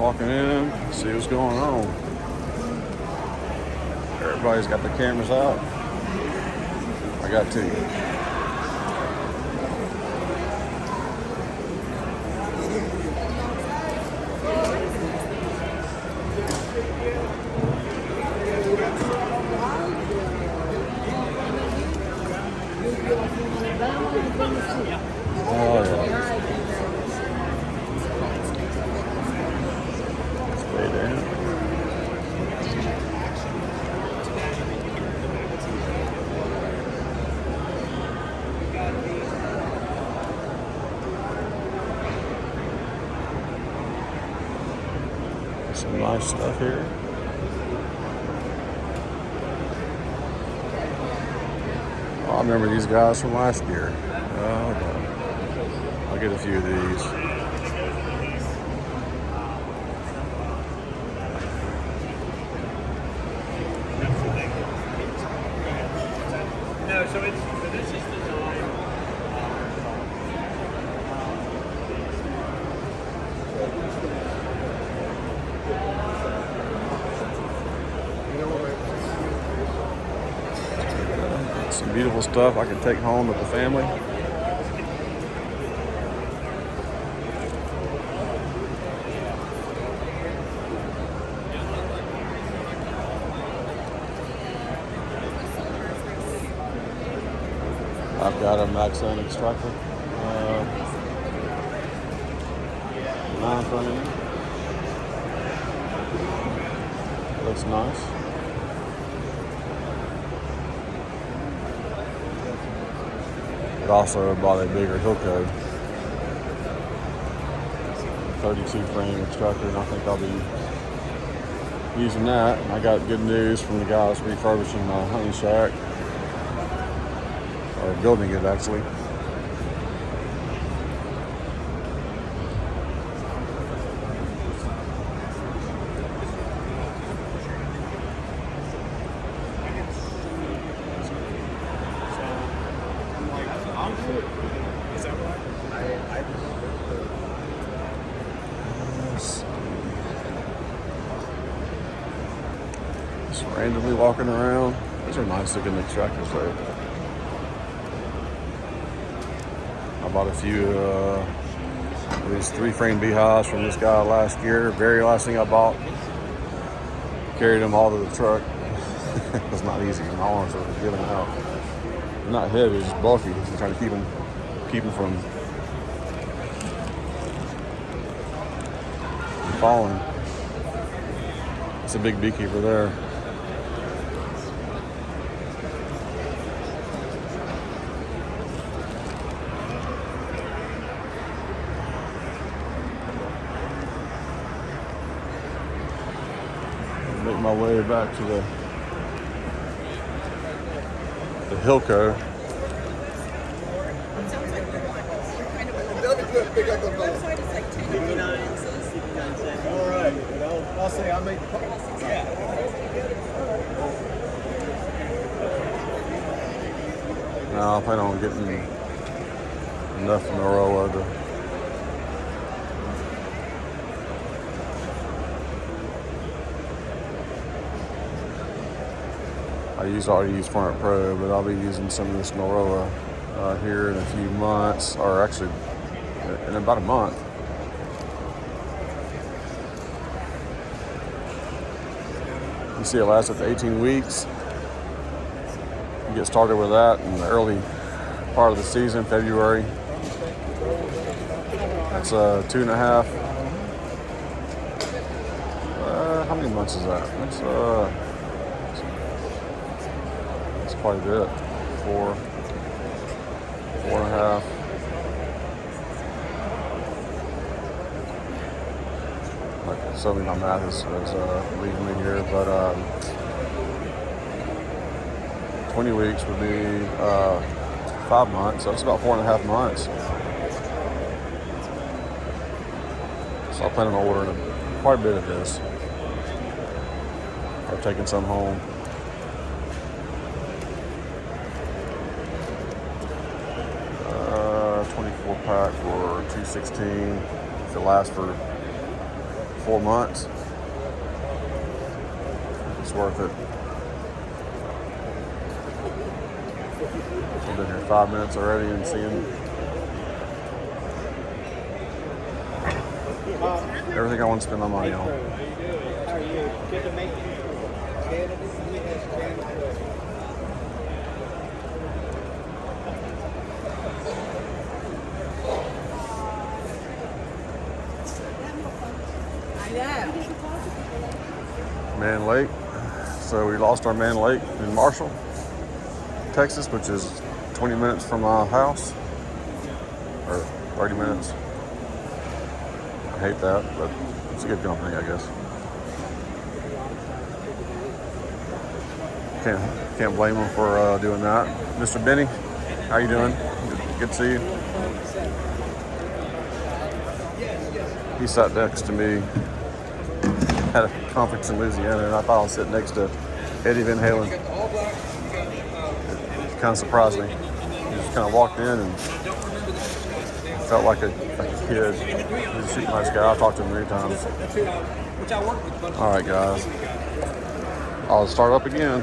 Walking in, see what's going on. Everybody's got their cameras out. I got two. Oh yeah. Stay there. Some nice stuff here. Oh, I remember these guys from last year. Oh, okay. I'll get a few of these. No, so this is designed. Some beautiful stuff I can take home with the family. I've got a Maxine extractor. 9 frame. Looks nice. But also bought a bigger Hilco 32 frame extractor, and I think I'll be using that. And I got good news from the guys refurbishing my honey shack, or building it actually. Just randomly walking around. These are nice looking extractors though. I bought a few of these 3-frame beehives from this guy last year. Very last thing I bought. Carried them all to the truck. It was not easy. My arms were giving out. They're not heavy, just bulky. I'm trying to keep them from falling. It's a big beekeeper there. Make my way back to the Hilco. Left side is like 10 ounces. All right, I'll say I made the call. Yeah. Now I plan on getting enough Noroa to I already use Front Pro, but I'll be using some of this Noroa here in a few months, or actually in about a month. You see it lasts up to 18 weeks. You get started with that in the early part of the season, February. That's 2.5. How many months is that? That's quite a bit. 4.5. Like, certainly my math is leaving me here, but 20 weeks would be 5 months. So that's about 4.5 months. So I plan on ordering quite a bit of this, or taking some home. $24 pack for $216. If it lasts for 4 months. It's worth it. I've been here 5 minutes already and seeing everything I want to spend my money on. Man Lake. So we lost our Man Lake in Marshall, Texas, which is 20 minutes from my house, or 30 minutes. I hate that, but it's a good company, I guess. Can't blame them for doing that. Mr. Benny, how you doing? Good to see you. He sat next to me at a conference in Louisiana, and I thought I was sitting next to Eddie Van Halen. It kind of surprised me. He just kind of walked in and felt like a kid. He's a super nice guy. I've talked to him many times. All right, guys. I'll start up again.